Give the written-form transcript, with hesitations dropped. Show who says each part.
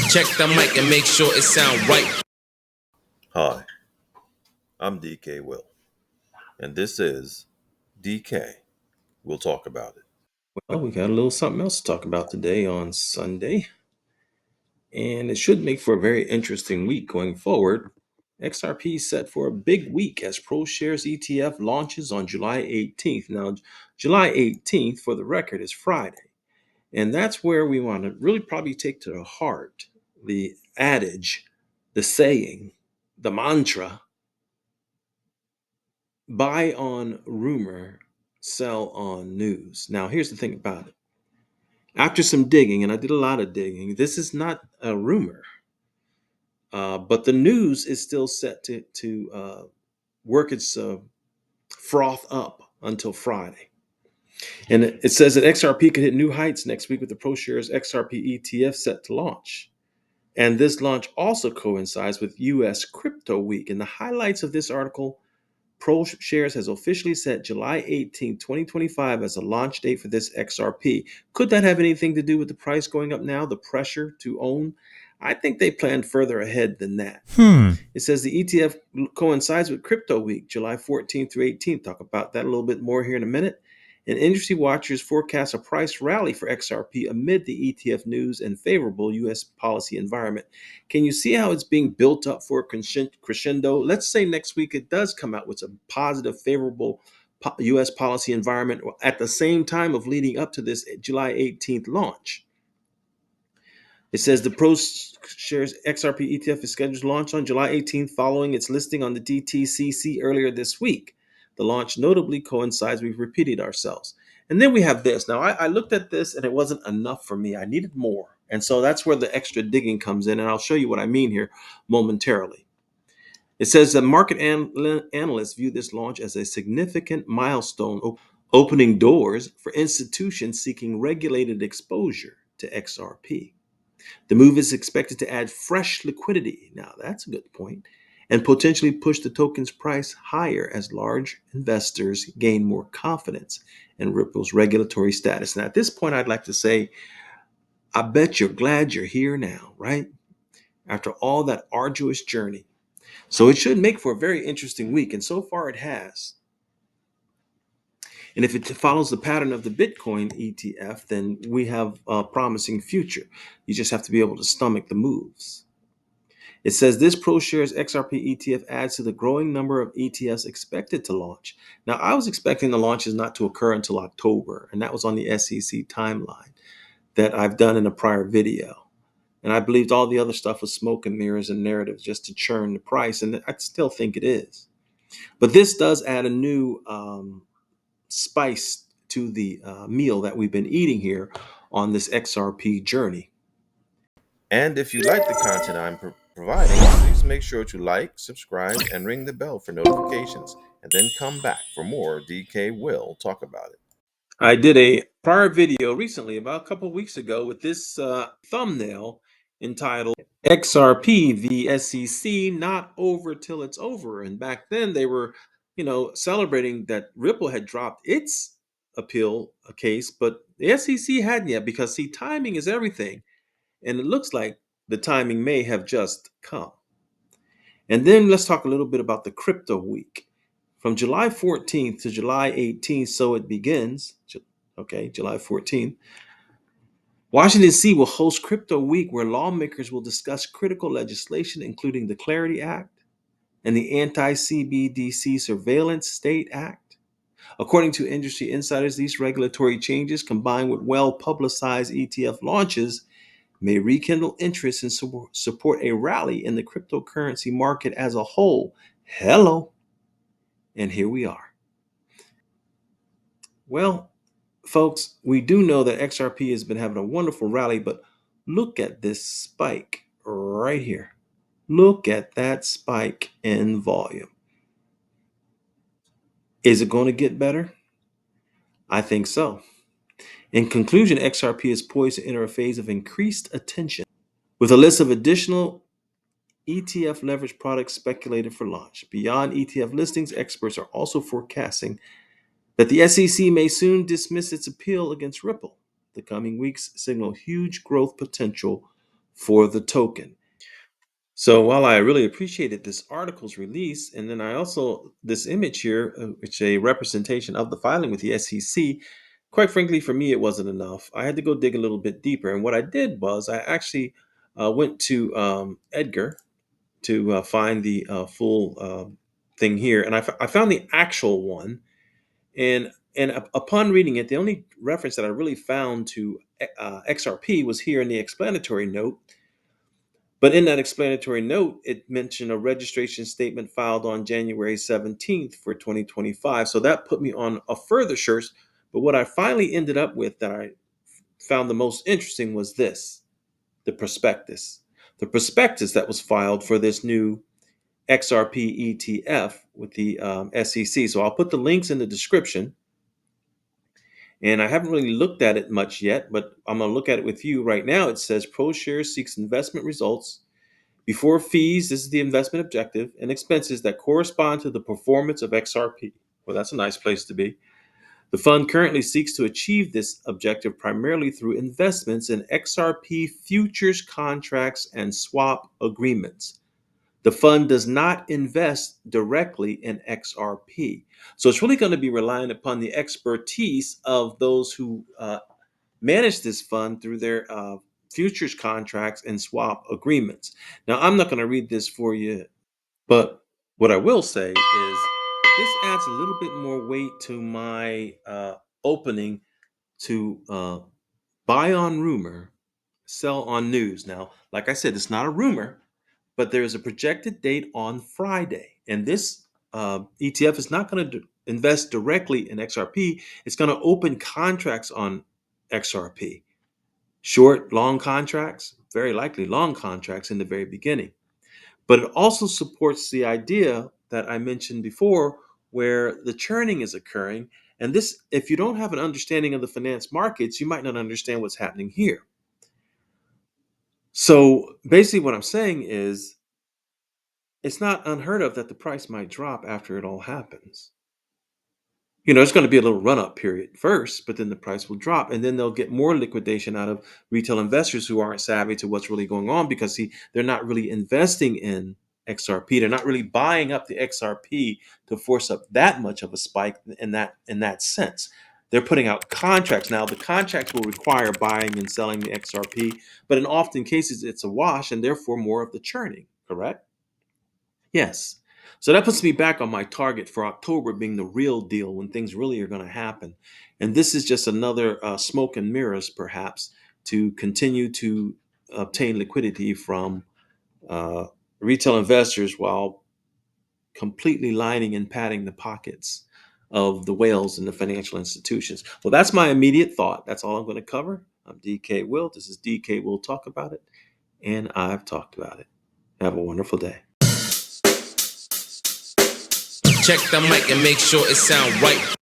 Speaker 1: Check the mic and make sure it sound right.
Speaker 2: Hi, I'm DKWILL, and this is DK. We'll talk about it.
Speaker 3: Well, we got a little something else to talk about today on Sunday, and it should make for a very interesting week going forward. XRP is set for a big week as ProShares ETF launches on July 18th. Now, July 18th, for the record, is Friday, and that's where we want to really probably take to the heart the adage, the saying, the mantra: buy on rumor, sell on news. Now, here's the thing about it. After some digging, and I did a lot of digging, this is not a rumor, but the news is still set to work its froth up until Friday. And it says that XRP could hit new heights next week with the ProShares XRP ETF set to launch. And this launch also coincides with US Crypto Week. And the highlights of this article: ProShares has officially set July 18, 2025 as a launch date for this XRP. Could that have anything to do with the price going up now, the pressure to own? I think they planned further ahead than that. It says the ETF coincides with Crypto Week, July 14th through 18th. Talk about that a little bit more here in a minute. And industry watchers forecast a price rally for XRP amid the ETF news and favorable U.S. policy environment. Can you see how it's being built up for a crescendo? Let's say next week it does come out with a positive, favorable U.S. policy environment at the same time of leading up to this July 18th launch. It says the ProShares XRP ETF is scheduled to launch on July 18th following its listing on the DTCC earlier this week. The launch notably coincides, we've repeated ourselves. And then we have this. Now, I looked at this and it wasn't enough for me. I needed more. And so that's where the extra digging comes in. And I'll show you what I mean here momentarily. It says that market analysts view this launch as a significant milestone, opening doors for institutions seeking regulated exposure to XRP. The move is expected to add fresh liquidity. Now, that's a good point. And potentially push the token's price higher as large investors gain more confidence in Ripple's regulatory status. Now, at this point, I'd like to say, I bet you're glad you're here now, right? After all that arduous journey. So it should make for a very interesting week. And so far it has. And if it follows the pattern of the Bitcoin ETF, then we have a promising future. You just have to be able to stomach the moves. It says this ProShares XRP ETF adds to the growing number of ETFs expected to launch. Now, I was expecting the launches not to occur until October, and that was on the SEC timeline that I've done in a prior video. And I believed all the other stuff was smoke and mirrors and narratives just to churn the price, and I still think it is. But this does add a new spice to the meal that we've been eating here on this XRP journey.
Speaker 2: And if you like the content I'm providing, please make sure to like, subscribe, and ring the bell for notifications, and then come back for more DK Will Talk About It.
Speaker 3: I did a prior video recently, about a couple of weeks ago, with this thumbnail entitled XRP, the SEC not over till it's over. And back then they were, celebrating that Ripple had dropped its appeal case, but the SEC hadn't yet, because see, timing is everything. And it looks like the timing may have just come. And then let's talk a little bit about the crypto week. From July 14th to July 18th, so it begins. Okay, July 14th. Washington, D.C. will host Crypto Week, where lawmakers will discuss critical legislation, including the Clarity Act and the Anti-CBDC Surveillance State Act. According to industry insiders, these regulatory changes, combined with well-publicized ETF launches, may rekindle interest and support a rally in the cryptocurrency market as a whole. Hello. And here we are. Well, folks, we do know that XRP has been having a wonderful rally, but look at this spike right here. Look at that spike in volume. Is it going to get better? I think so. In conclusion, XRP is poised to enter a phase of increased attention, with a list of additional ETF leverage products speculated for launch. Beyond ETF listings, experts are also forecasting that the SEC may soon dismiss its appeal against Ripple. The coming weeks signal huge growth potential for the token. So while I really appreciated this article's release, and then I also, this image here, which a representation of the filing with the SEC, quite frankly, for me, it wasn't enough. I had to go dig a little bit deeper. And what I did was I actually went to Edgar to find the full thing here. And I found the actual one. And upon reading it, the only reference that I really found to XRP was here in the explanatory note. But in that explanatory note, it mentioned a registration statement filed on January 17th for 2025. So that put me on a further search. But what I finally ended up with that I found the most interesting was this, the prospectus. The prospectus that was filed for this new XRP ETF with the SEC. So I'll put the links in the description. And I haven't really looked at it much yet, but I'm going to look at it with you right now. It says ProShares seeks investment results before fees. This is the investment objective and expenses that correspond to the performance of XRP. Well, that's a nice place to be. The fund currently seeks to achieve this objective primarily through investments in XRP futures contracts and swap agreements. The fund does not invest directly in XRP. So it's really going to be relying upon the expertise of those who manage this fund through their futures contracts and swap agreements. Now, I'm not going to read this for you, but what I will say is this adds a little bit more weight to my opening to buy on rumor, sell on news. Now, like I said, it's not a rumor, but there is a projected date on Friday. And this ETF is not going to invest directly in XRP. It's going to open contracts on XRP. Short, long contracts, very likely long contracts in the very beginning. But it also supports the idea that I mentioned before, where the churning is occurring. And this, if you don't have an understanding of the finance markets, you might not understand what's happening here. So basically, what I'm saying is it's not unheard of that the price might drop after it all happens. It's going to be a little run up period first, but then the price will drop, and then they'll get more liquidation out of retail investors who aren't savvy to what's really going on, because see, they're not really investing in XRP. They're not really buying up the XRP to force up that much of a spike in that sense. They're putting out contracts. Now, the contracts will require buying and selling the XRP, but in often cases it's a wash, and therefore more of the churning, correct? Yes. So that puts me back on my target for October being the real deal, when things really are going to happen. And this is just another smoke and mirrors, perhaps, to continue to obtain liquidity from uh, retail investors while completely lining and padding the pockets of the whales and the financial institutions. Well, that's my immediate thought. That's all I'm going to cover. I'm DK Will. This is DK Will Talk About It. And I've talked about it. Have a wonderful day.
Speaker 1: Check the mic and make sure it sound right.